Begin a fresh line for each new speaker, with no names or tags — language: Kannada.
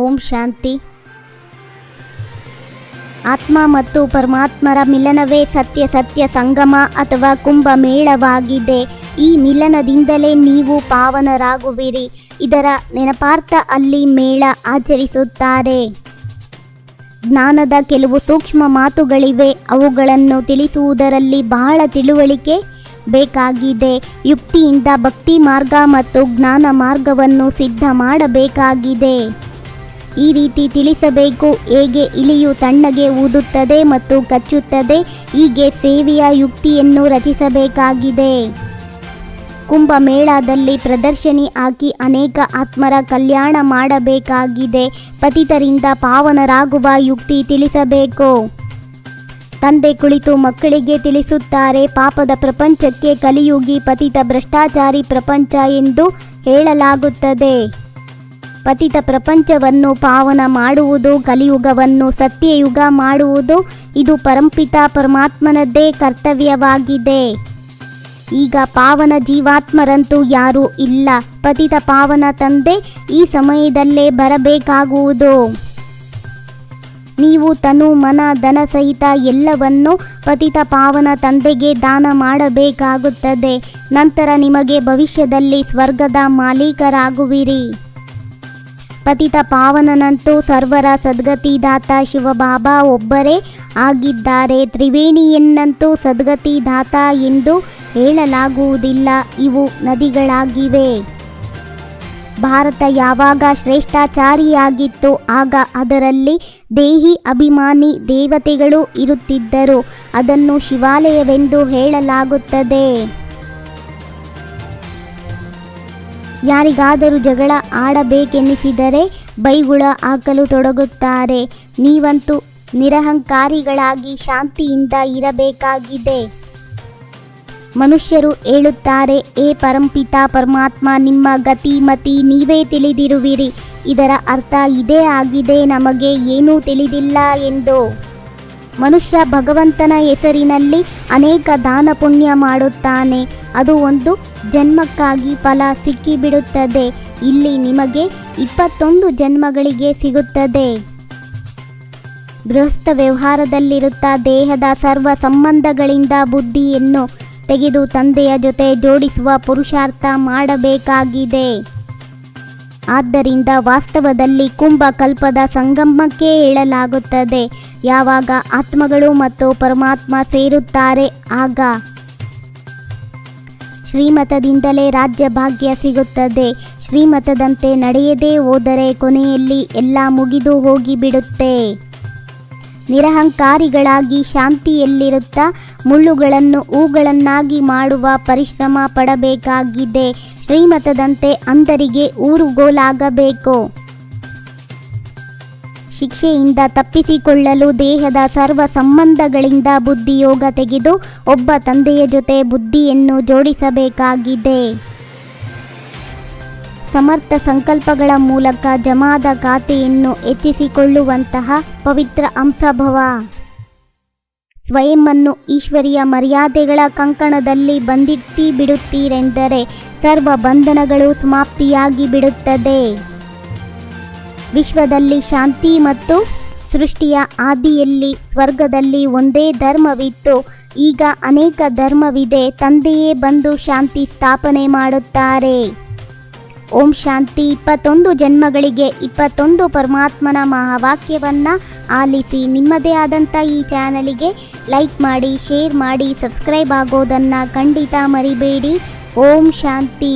ಓಂ ಶಾಂತಿ. ಆತ್ಮ ಮತ್ತು ಪರಮಾತ್ಮರ ಮಿಲನವೇ ಸತ್ಯ ಸಂಗಮ ಅಥವಾ ಕುಂಭಮೇಳವಾಗಿದೆ. ಈ ಮಿಲನದಿಂದಲೇ ನೀವು ಪಾವನರಾಗುವಿರಿ. ಇದರ ನೆನಪಾರ್ಥ ಅಲ್ಲಿ ಮೇಳ ಆಚರಿಸುತ್ತಾರೆ. ಜ್ಞಾನದ ಕೆಲವು ಸೂಕ್ಷ್ಮ ಮಾತುಗಳಿವೆ. ಅವುಗಳನ್ನು ತಿಳಿಸುವುದರಲ್ಲಿ ಬಹಳ ತಿಳುವಳಿಕೆ ಬೇಕಾಗಿದೆ. ಯುಕ್ತಿಯಿಂದ ಭಕ್ತಿ ಮಾರ್ಗ ಮತ್ತು ಜ್ಞಾನ ಮಾರ್ಗವನ್ನು ಸಿದ್ಧ ಮಾಡಬೇಕಾಗಿದೆ. ಈ ರೀತಿ ತಿಳಿಸಬೇಕು. ಹೇಗೆ ಇಲಿಯು ತಣ್ಣಗೆ ಊದುತ್ತದೆ ಮತ್ತು ಕಚ್ಚುತ್ತದೆ, ಹೀಗೆ ಸೇವೆಯ ಯುಕ್ತಿಯನ್ನು ರಚಿಸಬೇಕಾಗಿದೆ. ಕುಂಭಮೇಳದಲ್ಲಿ ಪ್ರದರ್ಶನಿ ಹಾಕಿ ಅನೇಕ ಆತ್ಮರ ಕಲ್ಯಾಣ ಮಾಡಬೇಕಾಗಿದೆ. ಪತಿತರಿಂದ ಪಾವನರಾಗುವ ಯುಕ್ತಿ ತಿಳಿಸಬೇಕು. ತಂದೆ ಕುಳಿತು ಮಕ್ಕಳಿಗೆ ತಿಳಿಸುತ್ತಾರೆ. ಪಾಪದ ಪ್ರಪಂಚಕ್ಕೆ ಕಲಿಯುಗಿ ಪತಿತ ಭ್ರಷ್ಟಾಚಾರಿ ಪ್ರಪಂಚ ಎಂದು ಹೇಳಲಾಗುತ್ತದೆ. ಪತಿತ ಪ್ರಪಂಚವನ್ನು ಪಾವನ ಮಾಡುವುದು, ಕಲಿಯುಗವನ್ನು ಸತ್ಯಯುಗ ಮಾಡುವುದು, ಇದು ಪರಂಪಿತ ಪರಮಾತ್ಮನದ್ದೇ ಕರ್ತವ್ಯವಾಗಿದೆ. ಈಗ ಪಾವನ ಜೀವಾತ್ಮರಂತೂ ಯಾರೂ ಇಲ್ಲ. ಪತಿತ ಪಾವನ ತಂದೆ ಈ ಸಮಯದಲ್ಲೇ ಬರಬೇಕಾಗುವುದು. ನೀವು ತನು ಮನ ಧನ ಸಹಿತ ಎಲ್ಲವನ್ನು ಪತಿತ ಪಾವನ ತಂದೆಗೆ ದಾನ ಮಾಡಬೇಕಾಗುತ್ತದೆ. ನಂತರ ನಿಮಗೆ ಭವಿಷ್ಯದಲ್ಲಿ ಸ್ವರ್ಗದ ಮಾಲೀಕರಾಗುವಿರಿ. ಪತಿತ ಪಾವನನಂತೂ ಸರ್ವರ ಸದ್ಗತಿದಾತ ಶಿವಬಾಬಾ ಒಬ್ಬರೇ ಆಗಿದ್ದಾರೆ. ತ್ರಿವೇಣಿಯನ್ನಂತೂ ಸದ್ಗತಿದಾತ ಎಂದು ಹೇಳಲಾಗುವುದಿಲ್ಲ. ಇವು ನದಿಗಳಾಗಿವೆ. ಭಾರತ ಯಾವಾಗ ಶ್ರೇಷ್ಠಾಚಾರಿಯಾಗಿತ್ತು ಆಗ ಅದರಲ್ಲಿ ದೇಹಿ ಅಭಿಮಾನಿ ದೇವತೆಗಳು ಇರುತ್ತಿದ್ದರು. ಅದನ್ನು ಶಿವಾಲಯವೆಂದು ಹೇಳಲಾಗುತ್ತದೆ. ಯಾರಿಗಾದರೂ ಜಗಳ ಆಡಬೇಕೆನ್ನಿಸಿದರೆ ಬೈಗುಳ ಹಾಕಲು ತೊಡಗುತ್ತಾರೆ. ನೀವಂತೂ ನಿರಹಂಕಾರಿಗಳಾಗಿ ಶಾಂತಿಯಿಂದ ಇರಬೇಕಾಗಿದೆ. ಮನುಷ್ಯರು ಹೇಳುತ್ತಾರೆ, ಏ ಪರಂಪಿತ ಪರಮಾತ್ಮ, ನಿಮ್ಮ ಗತಿಮತಿ ನೀವೇ ತಿಳಿದಿರುವಿರಿ. ಇದರ ಅರ್ಥ ಇದೇ ಆಗಿದೆ, ನಮಗೆ ಏನೂ ತಿಳಿದಿಲ್ಲ ಎಂದು. ಮನುಷ್ಯ ಭಗವಂತನ ಹೆಸರಿನಲ್ಲಿ ಅನೇಕ ದಾನ ಪುಣ್ಯ ಮಾಡುತ್ತಾನೆ. ಅದು ಒಂದು ಜನ್ಮಕ್ಕಾಗಿ ಫಲ ಸಿಕ್ಕಿಬಿಡುತ್ತದೆ. ಇಲ್ಲಿ ನಿಮಗೆ 21 ಜನ್ಮಗಳಿಗೆ ಸಿಗುತ್ತದೆ. ಗೃಹಸ್ಥ ವ್ಯವಹಾರದಲ್ಲಿರುತ್ತಾ ದೇಹದ ಸರ್ವ ಸಂಬಂಧಗಳಿಂದ ಬುದ್ಧಿಯನ್ನು ತೆಗೆದು ತಂದೆಯ ಜೊತೆ ಜೋಡಿಸುವ ಪುರುಷಾರ್ಥ ಮಾಡಬೇಕಾಗಿದೆ. ಆದ್ದರಿಂದ ವಾಸ್ತವದಲ್ಲಿ ಕುಂಭ ಕಲ್ಪದ ಸಂಗಮಕ್ಕೆ ಹೇಳಲಾಗುತ್ತದೆ. ಯಾವಾಗ ಆತ್ಮಗಳು ಮತ್ತು ಪರಮಾತ್ಮ ಸೇರುತ್ತಾರೆ ಆಗ ಶ್ರೀಮತದಿಂದಲೇ ರಾಜ್ಯ ಭಾಗ್ಯ ಸಿಗುತ್ತದೆ. ಶ್ರೀಮತದಂತೆ ನಡೆಯದೇ ಹೋದರೆ ಕೊನೆಯಲ್ಲಿ ಎಲ್ಲ ಮುಗಿದು ಹೋಗಿಬಿಡುತ್ತೆ. ನಿರಹಂಕಾರಿಗಳಾಗಿ ಶಾಂತಿಯಲ್ಲಿರುತ್ತಾ ಮುಳ್ಳುಗಳನ್ನು ಹೂಗಳನ್ನಾಗಿ ಮಾಡುವ ಪರಿಶ್ರಮ ಪಡಬೇಕಾಗಿದೆ. ಶ್ರೀಮತದಂತೆ ಅಂಧರಿಗೆ ಊರುಗೋಲಾಗಬೇಕು. ಶಿಕ್ಷೆಯಿಂದ ತಪ್ಪಿಸಿಕೊಳ್ಳಲು ದೇಹದ ಸರ್ವ ಸಂಬಂಧಗಳಿಂದ ಬುದ್ಧಿಯೋಗ ತೆಗೆದು ಒಬ್ಬ ತಂದೆಯ ಜೊತೆ ಬುದ್ಧಿಯನ್ನು ಜೋಡಿಸಬೇಕಾಗಿದೆ. ಸಮರ್ಥ ಸಂಕಲ್ಪಗಳ ಮೂಲಕ ಜಮಾದ ಖಾತೆಯನ್ನು ಹೆಚ್ಚಿಸಿಕೊಳ್ಳುವಂತಹ ಪವಿತ್ರ ಅಂಶಭವ. ಸ್ವಯಂವನ್ನು ಈಶ್ವರಿಯ ಮರ್ಯಾದೆಗಳ ಕಂಕಣದಲ್ಲಿ ಬಂಧಿಸಿ ಬಿಡುತ್ತೀರೆಂದರೆ ಸರ್ವ ಬಂಧನಗಳು ಸಮಾಪ್ತಿಯಾಗಿ ಬಿಡುತ್ತದೆ. ವಿಶ್ವದಲ್ಲಿ ಶಾಂತಿ ಮತ್ತು ಸೃಷ್ಟಿಯ ಆದಿಯಲ್ಲಿ ಸ್ವರ್ಗದಲ್ಲಿ ಒಂದೇ ಧರ್ಮವಿತ್ತು. ಈಗ ಅನೇಕ ಧರ್ಮವಿದೆ. ತಂದೆಯೇ ಬಂದು ಶಾಂತಿ ಸ್ಥಾಪನೆ ಮಾಡುತ್ತಾರೆ. ಓಂ ಶಾಂತಿ. 21 ಜನ್ಮಗಳಿಗೆ 21 ಪರಮಾತ್ಮನ ಮಹಾವಾಕ್ಯವನ್ನು ಆಲಿಸಿ. ನಿಮ್ಮದೇ ಆದಂಥ ಈ ಚಾನಲಿಗೆ ಲೈಕ್ ಮಾಡಿ, ಶೇರ್ ಮಾಡಿ, ಸಬ್ಸ್ಕ್ರೈಬ್ ಆಗೋದನ್ನು ಖಂಡಿತ ಮರಿಬೇಡಿ. ಓಂ ಶಾಂತಿ.